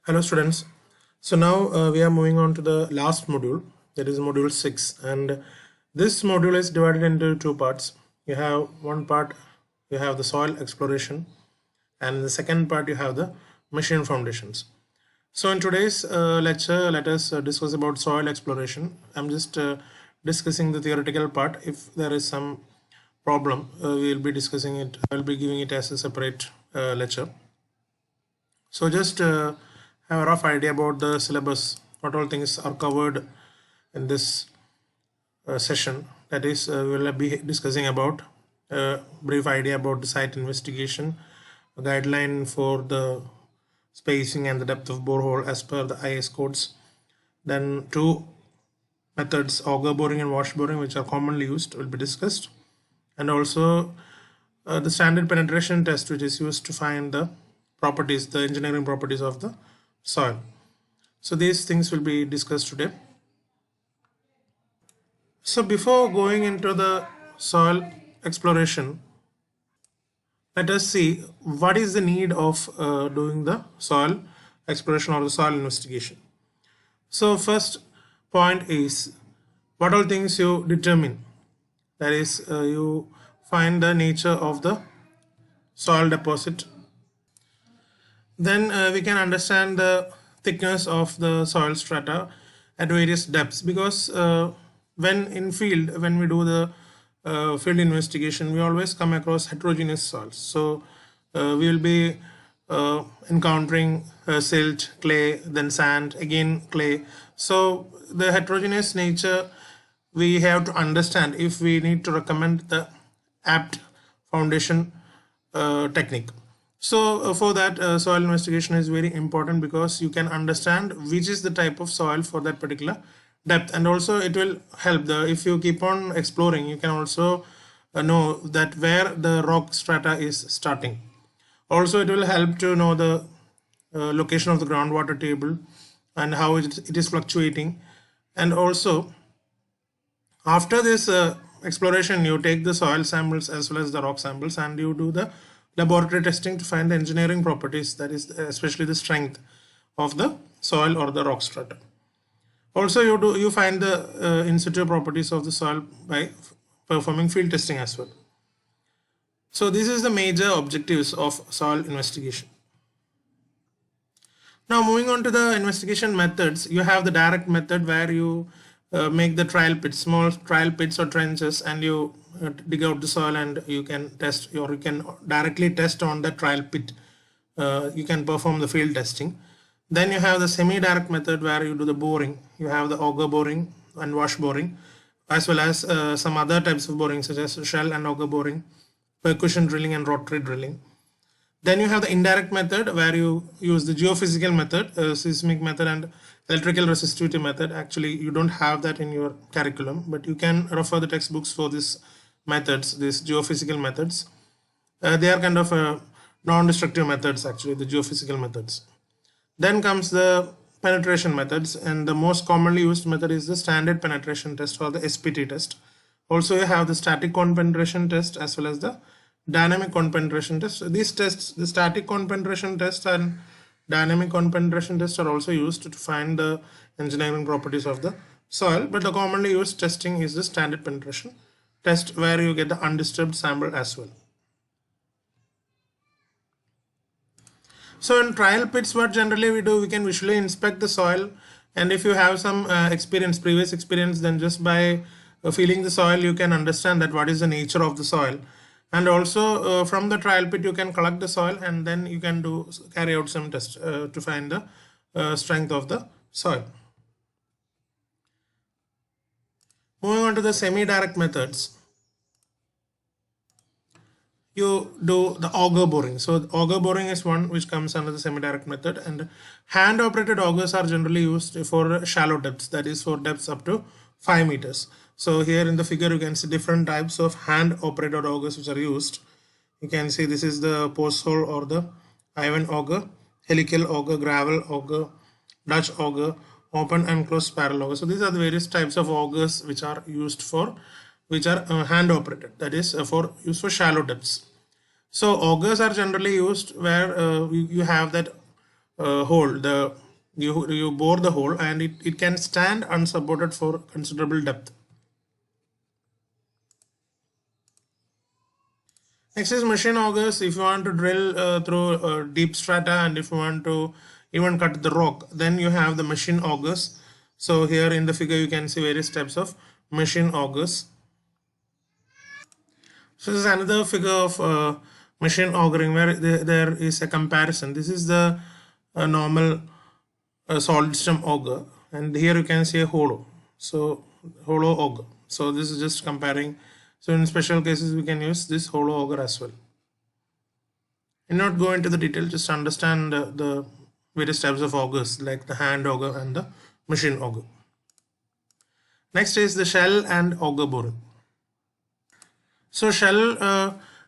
Hello students. So now we are moving on to the last module, that is module 6, and this module is divided into two parts. You have one part, you have the soil exploration, and the second part you have the machine foundations. So in today's lecture, let us discuss about soil exploration. I'm just discussing the theoretical part. If there is some problem, we will be discussing it. I'll be giving it as a separate lecture. So just have a rough idea about the syllabus, what all things are covered in this session. That is, we will be discussing about a brief idea about the site investigation, a guideline for the spacing and the depth of borehole as per the IS codes. Then two methods, auger boring and wash boring, which are commonly used, will be discussed. And also the standard penetration test, which is used to find the properties, the engineering properties of the soil. So these things will be discussed today. So before going into the soil exploration, let us see what is the need of doing the soil exploration or the soil investigation. So first point is what all things you determine. That is, you find the nature of the soil deposit. Then we can understand the thickness of the soil strata at various depths, because when we do the field investigation, we always come across heterogeneous soils. So we will be encountering silt, clay, then sand, again clay. So the heterogeneous nature we have to understand if we need to recommend the apt foundation technique. So for that, soil investigation is very important, because you can understand which is the type of soil for that particular depth, and also it will help if you keep on exploring, you can also know that where the rock strata is starting. Also it will help to know the location of the groundwater table and how it is fluctuating. And also after this exploration, you take the soil samples as well as the rock samples, and you do the laboratory testing to find the engineering properties, that is especially the strength of the soil or the rock strata. Also you find the in situ properties of the soil by performing field testing as well. So this is the major objectives of soil investigation. Now moving on to the investigation methods, you have the direct method where you make the trial pits, small trial pits or trenches, and you dig out the soil and you can test, or you can directly test on the trial pit. You can perform the field testing. Then you have the semi-direct method where you do the boring. You have the auger boring and wash boring, as well as some other types of boring such as shell and auger boring, percussion drilling and rotary drilling. Then you have the indirect method where you use the geophysical method, seismic method and electrical resistivity method. Actually, you don't have that in your curriculum, but you can refer the textbooks for these methods, these geophysical methods. They are kind of non-destructive methods, actually, the geophysical methods. Then comes the penetration methods, and the most commonly used method is the standard penetration test or the SPT test. Also, you have the static cone penetration test as well as the dynamic cone penetration test. These tests, the static cone penetration test and dynamic cone penetration test, are also used to find the engineering properties of the soil, but the commonly used testing is the standard penetration test, where you get the undisturbed sample as well. So in trial pits, what generally we do, we can visually inspect the soil, and if you have some previous experience, then just by feeling the soil you can understand that what is the nature of the soil. And also from the trial pit you can collect the soil, and then you can carry out some tests to find the strength of the soil. Moving on to the semi-direct methods, you do the auger boring. So auger boring is one which comes under the semi-direct method, and hand operated augers are generally used for shallow depths, that is for depths up to 5 meters. So here in the figure you can see different types of hand operated augers which are used. You can see this is the post hole or the Ivan auger, helical auger, gravel auger, Dutch auger, open and closed spiral auger. So these are the various types of augers which are used for, which are hand operated, that is for use for shallow depths. So augers are generally used where you have that hole, you bore the hole, and it can stand unsupported for considerable depth. Next is machine augers. If you want to drill through deep strata, and if you want to even cut the rock, then you have the machine augers. So here in the figure you can see various types of machine augers. So this is another figure of machine augering where there is a comparison. This is the normal solid stem auger, and here you can see a hollow. So hollow auger. So this is just comparing. So in special cases we can use this hollow auger as well. And not go into the detail, just understand the various types of augers like the hand auger and the machine auger. Next is the shell and auger boring. So shell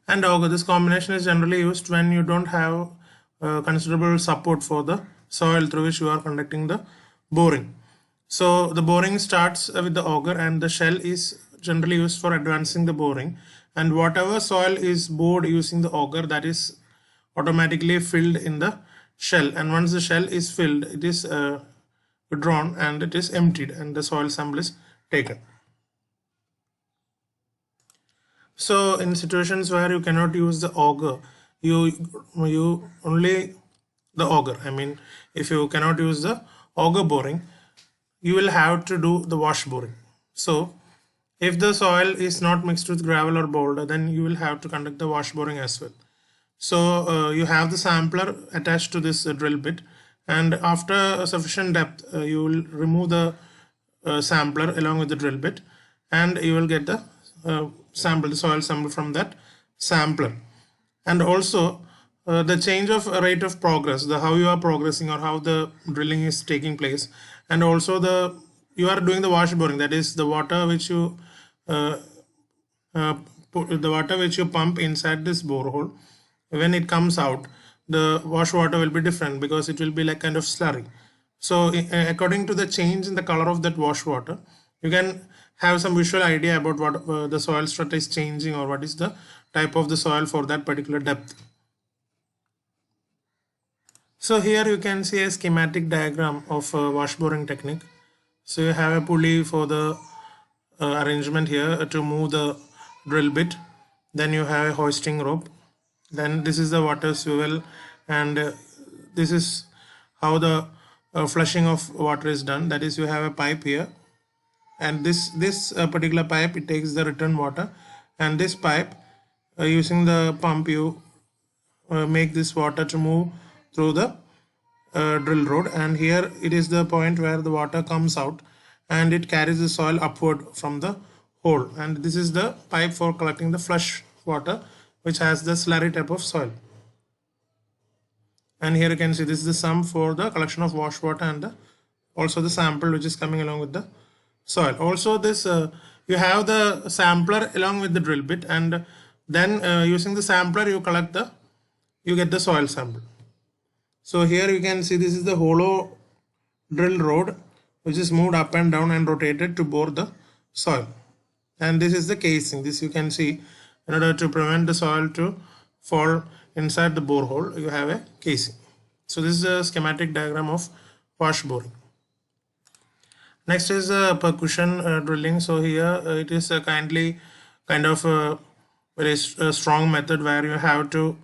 and auger, this combination is generally used when you don't have considerable support for the soil through which you are conducting the boring. So the boring starts with the auger, and the shell is generally used for advancing the boring, and whatever soil is bored using the auger, that is automatically filled in the shell, and once the shell is filled, it is withdrawn and it is emptied, and the soil sample is taken. So in situations where you cannot use the auger, you only the auger. I mean, if you cannot use the auger boring, you will have to do the wash boring. So if the soil is not mixed with gravel or boulder, then you will have to conduct the wash boring as well. So you have the sampler attached to this drill bit, and after a sufficient depth, you will remove the sampler along with the drill bit, and you will get the sample, the soil sample from that sampler. And also the change of rate of progress, the how you are progressing or how the drilling is taking place, and also you are doing the wash boring, that is the water which you pump inside this borehole. When it comes out, the wash water will be different because it will be like kind of slurry. So according to the change in the color of that wash water, you can have some visual idea about what the soil strata is changing, or what is the type of the soil for that particular depth. So here you can see a schematic diagram of wash boring technique. So you have a pulley for the arrangement here to move the drill bit, then you have a hoisting rope, then this is the water swivel, and this is how the flushing of water is done. That is, you have a pipe here, and this particular pipe, it takes the return water, and this pipe using the pump, you make this water to move through the drill road, and here it is the point where the water comes out and it carries the soil upward from the hole, and this is the pipe for collecting the flush water which has the slurry type of soil. And here you can see this is the sum for the collection of wash water, and also the sample which is coming along with the soil. Also this you have the sampler along with the drill bit, and then using the sampler you get the soil sample. So here you can see this is the hollow drill rod which is moved up and down and rotated to bore the soil, and this is the casing. This you can see, in order to prevent the soil to fall inside the borehole, you have a casing. So this is a schematic diagram of wash boring. Next is percussion drilling. So here it is a kind of a very strong method where you have to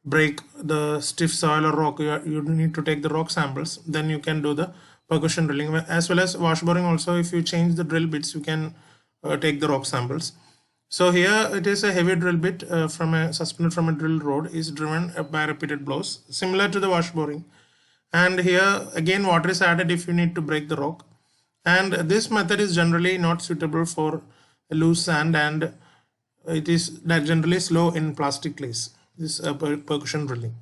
break the stiff soil or rock. You need to take the rock samples, then you can do the percussion drilling, as well as wash boring. Also, if you change the drill bits, you can take the rock samples. So here it is a heavy drill bit suspended from a drill rod, is driven by repeated blows, similar to the wash boring. And here again water is added if you need to break the rock. And this method is generally not suitable for loose sand, and it is generally slow in plastic clays, this percussion drilling.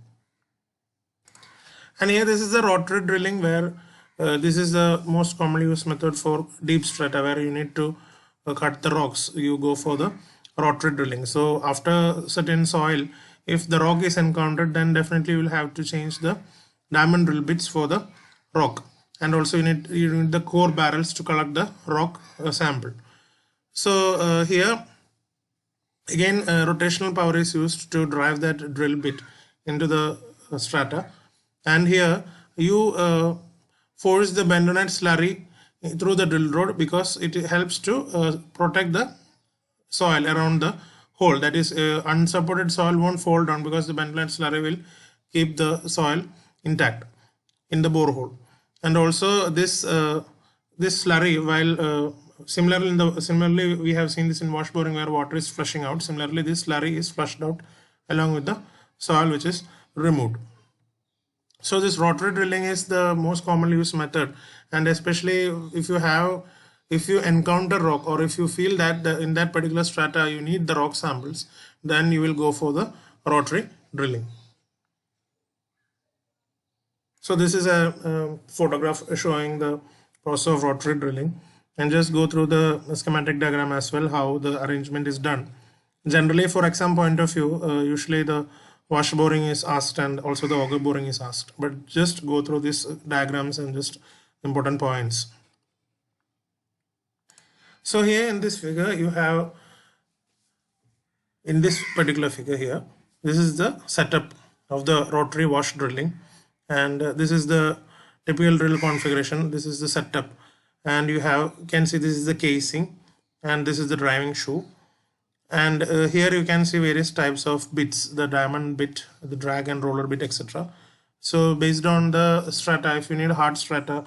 And here this is the rotary drilling, where this is the most commonly used method for deep strata, where you need to cut the rocks. You go for the rotary drilling. So after certain soil, if the rock is encountered, then definitely you will have to change the diamond drill bits for the rock, and also you need the core barrels to collect the rock sample. So here again rotational power is used to drive that drill bit into the strata, and here you force the bentonite slurry through the drill road, because it helps to protect the soil around the hole. That is, unsupported soil won't fall down, because the bentonite slurry will keep the soil intact in the borehole. And also this this slurry, while similarly we have seen this in wash boring where water is flushing out. Similarly, this slurry is flushed out along with the soil which is removed. So this rotary drilling is the most commonly used method, and especially if you encounter rock, or if you feel that in that particular strata you need the rock samples, then you will go for the rotary drilling. So this is a photograph showing the process of rotary drilling, and just go through the schematic diagram as well, how the arrangement is done. Generally, for exam point of view, usually the wash boring is asked and also the auger boring is asked, but just go through these diagrams and just important points. So here in this figure you have, in this particular figure here, this is the setup of the rotary wash drilling, and this is the typical drill configuration. This is the setup, and you can see this is the casing, and this is the driving shoe, and here you can see various types of bits, the diamond bit, the drag and roller bit, etc. So based on the strata, if you need hard strata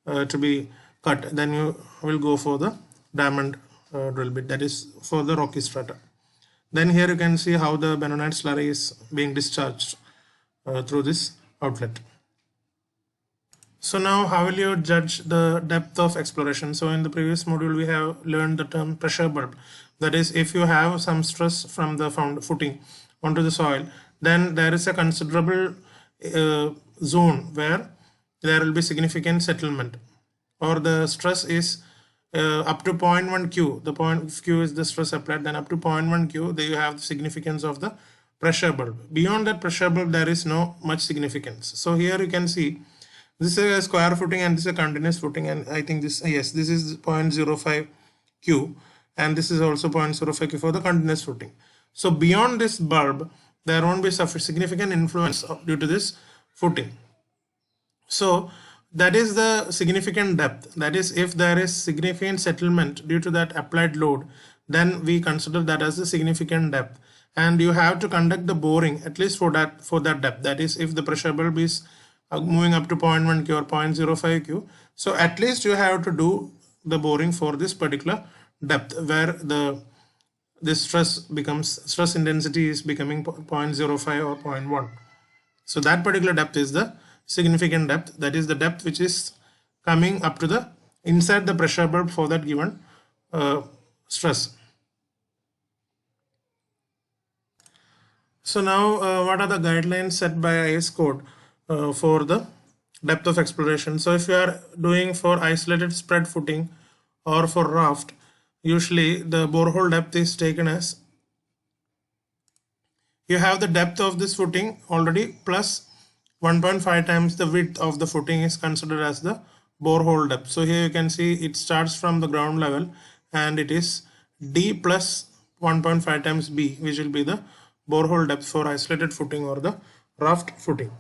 to be cut, then you will go for the diamond drill bit, that is for the rocky strata. Then here you can see how the bentonite slurry is being discharged through this outlet. So now how will you judge the depth of exploration? So in the previous module we have learned the term pressure bulb. That is, if you have some stress from the footing onto the soil, then there is a considerable zone where there will be significant settlement, or the stress is up to 0.1 Q. The point Q is the stress applied, then up to 0.1 Q there you have the significance of the pressure bulb. Beyond that pressure bulb there is no much significance. So here you can see this is a square footing and this is a continuous footing, and I think this, yes, this is 0.05 Q, and this is also 0.05 Q for the continuous footing. So beyond this bulb there won't be significant influence due to this footing. So that is the significant depth. That is, if there is significant settlement due to that applied load, then we consider that as a significant depth, and you have to conduct the boring at least for that depth. That is, if the pressure bulb is moving up to 0.1 Q or 0.05 Q, so at least you have to do the boring for this particular depth where this stress intensity is becoming 0.05 or 0.1. So that particular depth is the significant depth. That is the depth which is coming up to the inside the pressure bulb for that given stress. So now what are the guidelines set by IS code for the depth of exploration? So if you are doing for isolated spread footing or for raft, usually the borehole depth is taken as, you have the depth of this footing already plus 1.5 times the width of the footing is considered as the borehole depth. So here you can see it starts from the ground level and it is D plus 1.5 times B, which will be the borehole depth for isolated footing or the raft footing.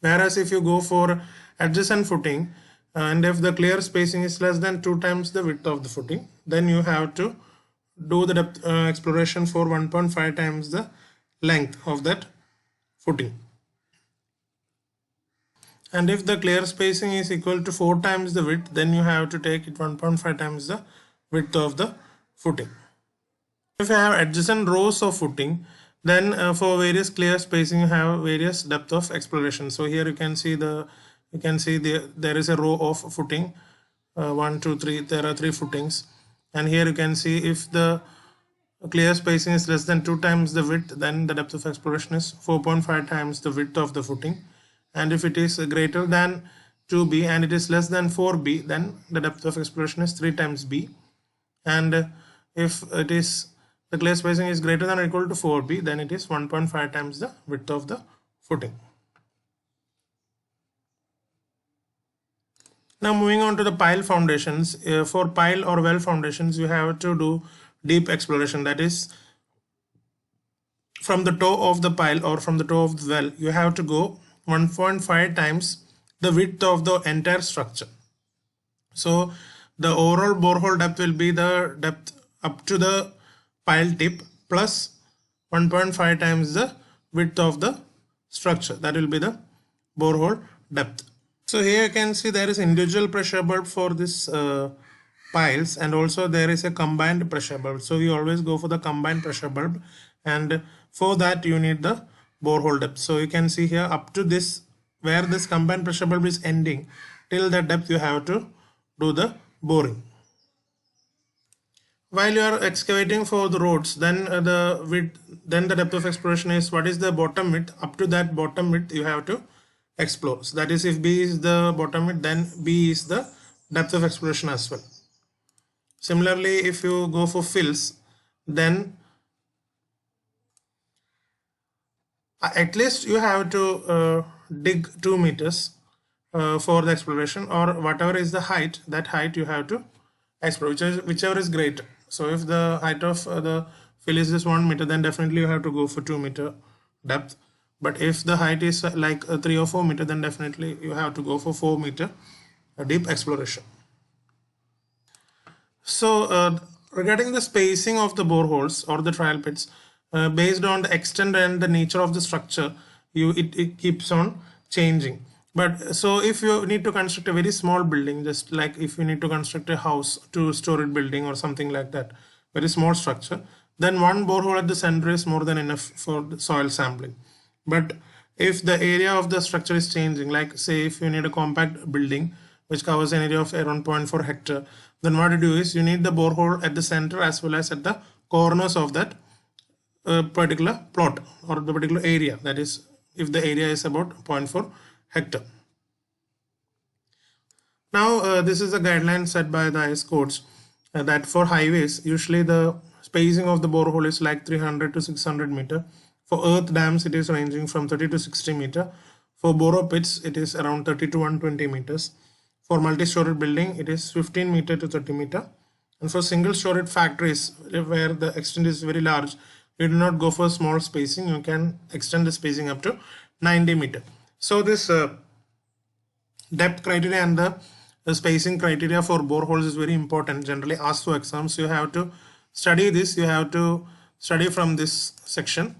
Whereas if you go for adjacent footing and if the clear spacing is less than 2 times the width of the footing, then you have to do the depth exploration for 1.5 times the length of that footing. And if the clear spacing is equal to 4 times the width, then you have to take it 1.5 times the width of the footing. If you have adjacent rows of footing, then for various clear spacing you have various depth of exploration. So here you can see there is a row of footing, 1, 2, 3. There are 3 footings, and here you can see if the clear spacing is less than 2 times the width, then the depth of exploration is 4.5 times the width of the footing. And if it is greater than 2B and it is less than 4B, then the depth of exploration is 3 times B. And if it is the clear spacing is greater than or equal to 4B, then it is 1.5 times the width of the footing. Now moving on to the pile foundations. For pile or well foundations, you have to do deep exploration. That is, from the toe of the pile or from the toe of the well, you have to go 1.5 times the width of the entire structure. So the overall borehole depth will be the depth up to the pile tip plus 1.5 times the width of the structure. That will be the borehole depth. So here you can see there is individual pressure bulb for this piles, and also there is a combined pressure bulb. So we always go for the combined pressure bulb, and for that you need the borehole depth. So you can see here up to this, where this combined pressure bulb is ending, till the depth you have to do the boring. While you are excavating for the roads, then the width, then the depth of exploration is what is the bottom width. Up to that bottom width you have to explore. So that is, if B is the bottom width, then B is the depth of exploration as well. Similarly, if you go for fills, then at least you have to dig 2 meters for the exploration, or whatever is the height, that height you have to explore, whichever is greater. So if the height of the fill is just 1 meter, then definitely you have to go for 2 meter depth. But if the height is like 3 or 4 meter, then definitely you have to go for 4 meter deep exploration. So regarding the spacing of the boreholes or the trial pits, based on the extent and the nature of the structure, it keeps on changing. But so if you need to construct a very small building, just like if you need to construct a house, 2-story building or something like that, very small structure, then one borehole at the center is more than enough for the soil sampling. But if the area of the structure is changing, like say if you need a compact building which covers an area of around 0.4 hectare, then what you do is you need the borehole at the center as well as at the corners of that particular plot or the particular area. That is, if the area is about 0.4 hectare. Now this is a guideline set by the IS codes that for highways usually the spacing of the borehole is like 300 to 600 meter. For earth dams it is ranging from 30 to 60 meter. For borrow pits it is around 30 to 120 meters. For multi-storied building it is 15 meter to 30 meter. And for single-storied factories where the extent is very large, you do not go for small spacing. You can extend the spacing up to 90 meter. So this depth criteria and the spacing criteria for boreholes is very important, generally asked for exams. You have to study this, you have to study from this section,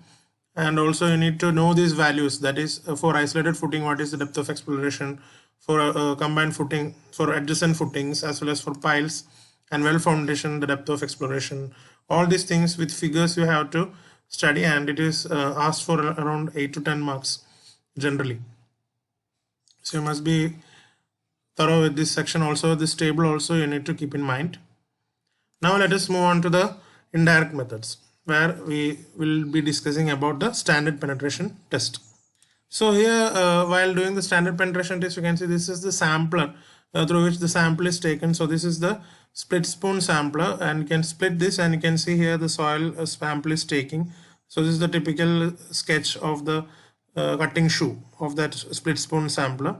and also you need to know these values. That is, for isolated footing, what is the depth of exploration, for combined footing, for adjacent footings, as well as for piles and well foundation, the depth of exploration. All these things with figures you have to study, and it is asked for around 8 to 10 marks generally. So you must be thorough with this section. Also this table also you need to keep in mind. Now let us move on to the indirect methods, where we will be discussing about the standard penetration test. So here while doing the standard penetration test, you can see this is the sampler through which the sample is taken. So this is the split spoon sampler, and you can split this and you can see here the soil sample is taking. So this is the typical sketch of the cutting shoe of that split spoon sampler,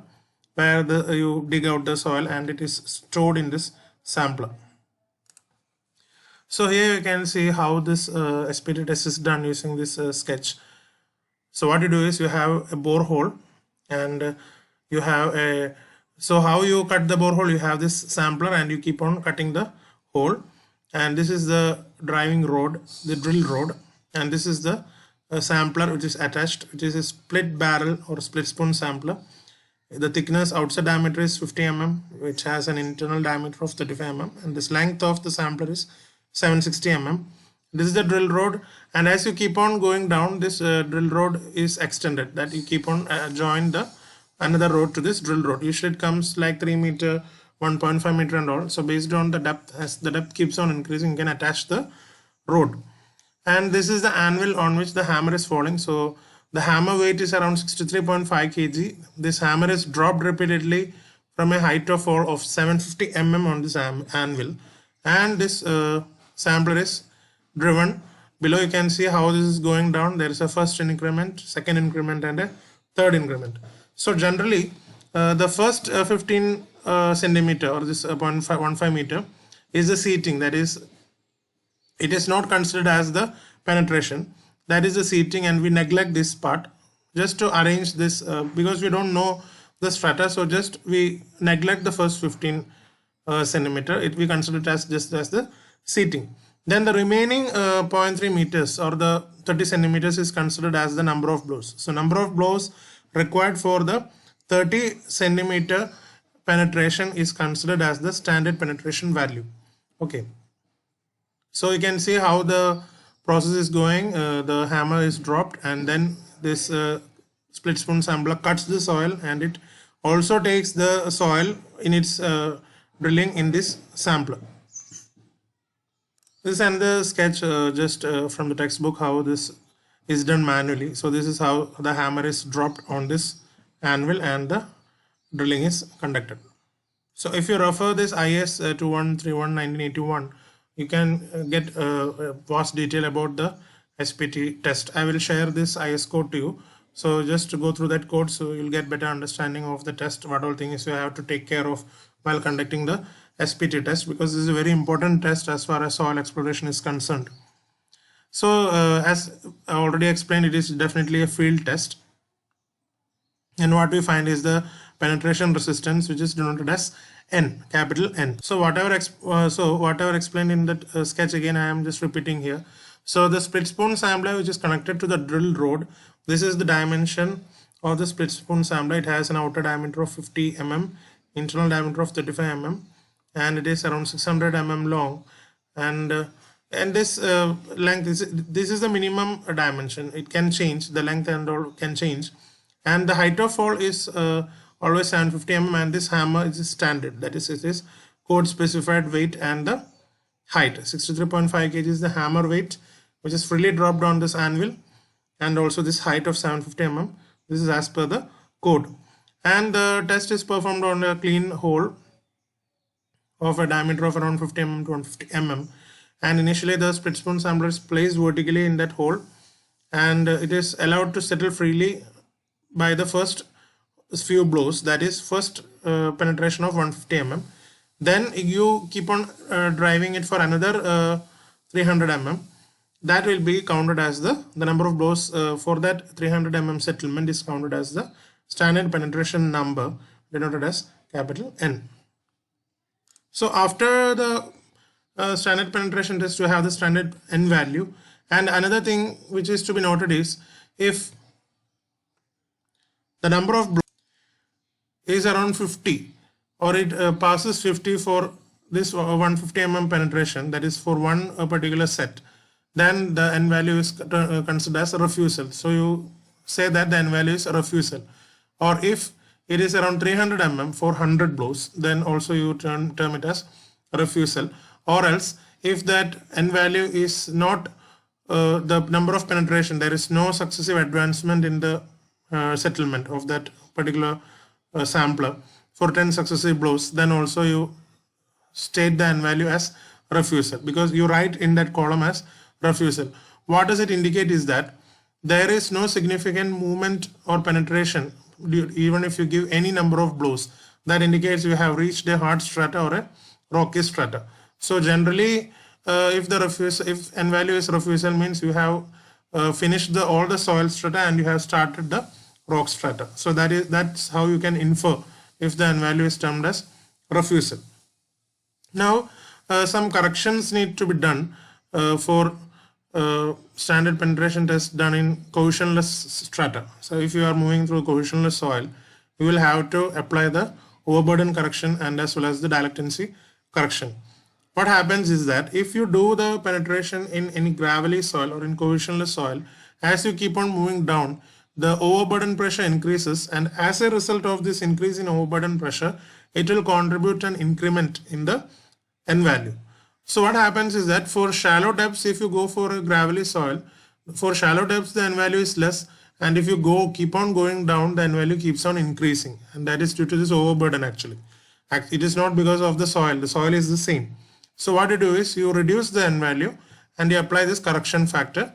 where you dig out the soil and it is stored in this sampler. So here you can see how this SPT test is done using this sketch. So what you do is you have a borehole, and you have a, so how you cut the borehole, you have this sampler and you keep on cutting the hole, and this is the driving rod, the drill rod, and this is the sampler which is attached, which is a split barrel or split spoon sampler. The thickness outside diameter is 50 mm, which has an internal diameter of 35 mm, and this length of the sampler is 760 mm. This is the drill rod, and as you keep on going down, this drill rod is extended, that you keep on join the another rod to this drill rod. Usually it comes like 3 meter, 1.5 meter and all. So based on the depth, as the depth keeps on increasing, you can attach the rod. And this is the anvil on which the hammer is falling. So the hammer weight is around 63.5 kg. This hammer is dropped repeatedly from a height of fall of 750 mm on this anvil, and this sampler is driven. Below you can see how this is going down. There is a first increment, second increment, and a third increment. So generally the first 15 centimeter or this 0.15 meter is the seating. That is, it is not considered as the penetration. That is the seating, and we neglect this part just to arrange this because we don't know the strata, so just we neglect the first 15 centimeter. We consider it as just as the seating. Then the remaining 0.3 meters or the 30 centimeters is considered as the number of blows. So number of blows required for the 30 centimeter penetration is considered as the standard penetration value. Okay, so you can see how the process is going. The hammer is dropped, and then this split spoon sampler cuts the soil, and it also takes the soil in its drilling in this sampler. This is another sketch just from the textbook how this is done manually. So this is how the hammer is dropped on this anvil and the drilling is conducted. So if you refer this IS 2131-1981, you can get vast detail about the SPT test. I will share this IS code to you. So just to go through that code, so you'll get better understanding of the test, what all things you have to take care of while conducting the SPT test, because this is a very important test as far as soil exploration is concerned. So as I already explained, it is definitely a field test. And what we find is the penetration resistance, which is denoted as N, capital N. So whatever explained in that sketch, again I am just repeating here. So the split spoon sampler, which is connected to the drill rod, this is the dimension of the split spoon sampler. It has an outer diameter of 50 mm, internal diameter of 35 mm, and it is around 600 mm long. And this length is, this is the minimum dimension. It can change, the length and all can change, and the height of fall is always 750 mm, and this hammer is standard, that is, it is code specified weight, and the height 63.5 kg is the hammer weight, which is freely dropped on this anvil, and also this height of 750 mm. This is as per the code, and the test is performed on a clean hole of a diameter of around 50 mm to 150 mm, and initially the split spoon sampler is placed vertically in that hole, and it is allowed to settle freely by the first few blows, that is first penetration of 150 mm. Then you keep on driving it for another 300 mm. That will be counted as the number of blows for that 300 mm settlement is counted as the standard penetration number, denoted as capital N. So after the standard penetration test, you have the standard N value. And another thing which is to be noted is, if the number of blows is around 50, or it passes 50 for this 150 mm penetration, that is for one particular set, then the N value is considered as a refusal. So you say that the N value is a refusal. Or if it is around 300 mm for 100 blows, then also you term it as a refusal. Or else, if that N value is not the number of penetration, there is no successive advancement in the settlement of that particular sampler for 10 successive blows, then also you state the N value as refusal, because you write in that column as refusal. What does it indicate is that there is no significant movement or penetration even if you give any number of blows. That indicates you have reached a hard strata or a rocky strata. So generally if N value is refusal, means you have finished all the soil strata and you have started the rock strata. So that's how you can infer if the N value is termed as refusal. Now some corrections need to be done for standard penetration test done in cohesionless strata. So if you are moving through cohesionless soil, you will have to apply the overburden correction and as well as the dialectancy correction. What happens is that if you do the penetration in any gravelly soil or in cohesionless soil, as you keep on moving down, the overburden pressure increases, and as a result of this increase in overburden pressure, it will contribute an increment in the N value. So what happens is that for shallow depths, if you go for a gravelly soil, for shallow depths the N value is less, and if you keep on going down, the N value keeps on increasing, and that is due to this overburden actually. It is not because of the soil is the same. So what you do is you reduce the N value and you apply this correction factor,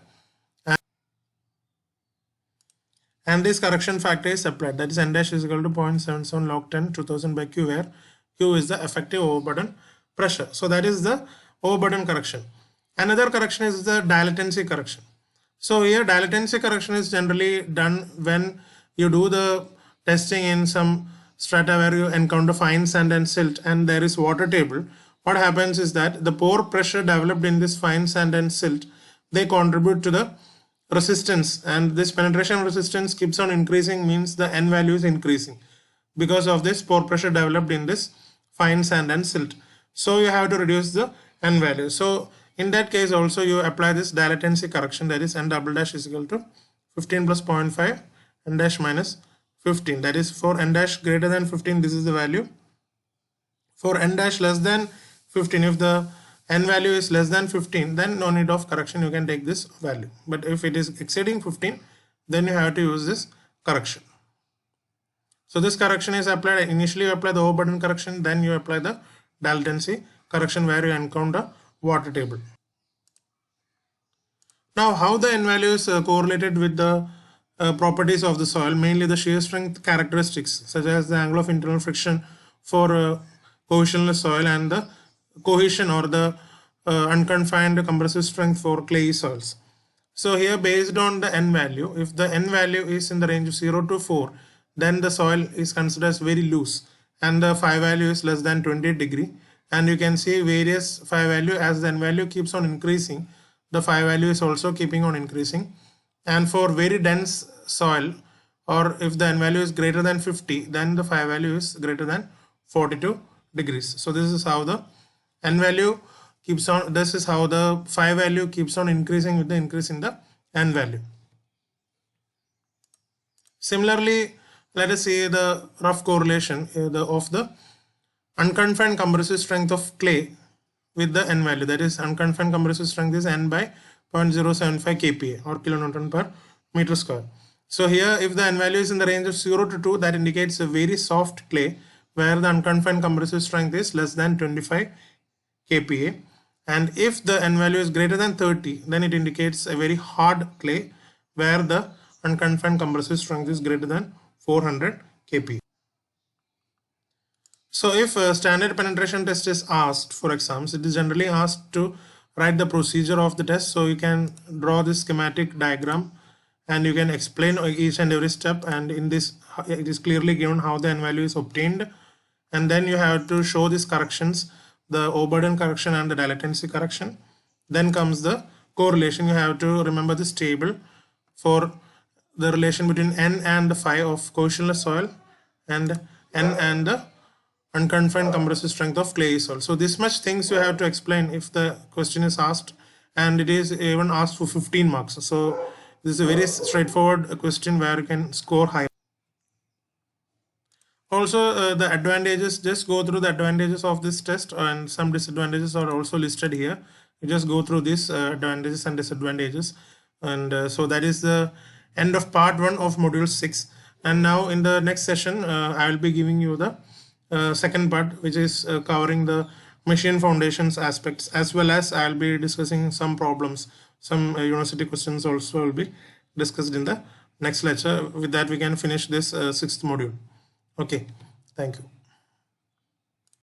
and this correction factor is applied, that is N dash is equal to 0.77 log 10 2000 by Q, where Q is the effective overburden pressure. So that is the overburden correction. Another correction is the dilatancy correction. So here dilatancy correction is generally done when you do the testing in some strata where you encounter fine sand and silt and there is water table. What happens is that the pore pressure developed in this fine sand and silt, they contribute to the resistance, and this penetration resistance keeps on increasing, means the N value is increasing because of this pore pressure developed in this fine sand and silt. So you have to reduce the N value. So in that case also you apply this dilatancy correction, that is N double dash is equal to 15 plus 0.5 N dash minus 15, that is for N dash greater than 15 this is the value. For N dash less than 15, if the N value is less than 15, then no need of correction, you can take this value. But if it is exceeding 15, then you have to use this correction. So this correction is applied, initially you apply the overburden correction, then you apply the dilatancy correction where you encounter water table. Now how the N value is correlated with the properties of the soil, mainly the shear strength characteristics such as the angle of internal friction for cohesionless soil and the cohesion or the unconfined compressive strength for clayey soils. So here based on the N value, if the N value is in the range of 0 to 4, then the soil is considered as very loose and the phi value is less than 28 degree, and you can see various phi value as the N value keeps on increasing, the phi value is also keeping on increasing. And for very dense soil, or if the N value is greater than 50, then the phi value is greater than 42 degrees. So this is how the N value keeps on, this is how the phi value keeps on increasing with the increase in the N value. Similarly, let us see the rough correlation of the unconfined compressive strength of clay with the N value, that is unconfined compressive strength is N by 0.075 kPa or kilonewton per meter square. So here if the N value is in the range of 0 to 2, that indicates a very soft clay where the unconfined compressive strength is less than 25 kPa, and if the N value is greater than 30, then it indicates a very hard clay where the unconfined compressive strength is greater than 400 kPa. So if a standard penetration test is asked for exams, it is generally asked to write the procedure of the test. So you can draw this schematic diagram and you can explain each and every step, and in this it is clearly given how the N value is obtained, and then you have to show these corrections, the overburden correction and the dilatancy correction. Then comes the correlation. You have to remember this table for the relation between N and the phi of cohesionless soil and N and the unconfined compressive strength of clay soil. So this much things you have to explain if the question is asked, and it is even asked for 15 marks. So this is a very straightforward question where you can score high. Also the advantages, just go through the advantages of this test, and some disadvantages are also listed here. You just go through these advantages and disadvantages, and so that is the end of part 1 of module 6. And now in the next session I will be giving you the second part, which is covering the machine foundations aspects, as well as I'll be discussing some problems, some university questions also will be discussed in the next lecture. With that we can finish this 6th module. Okay, thank you.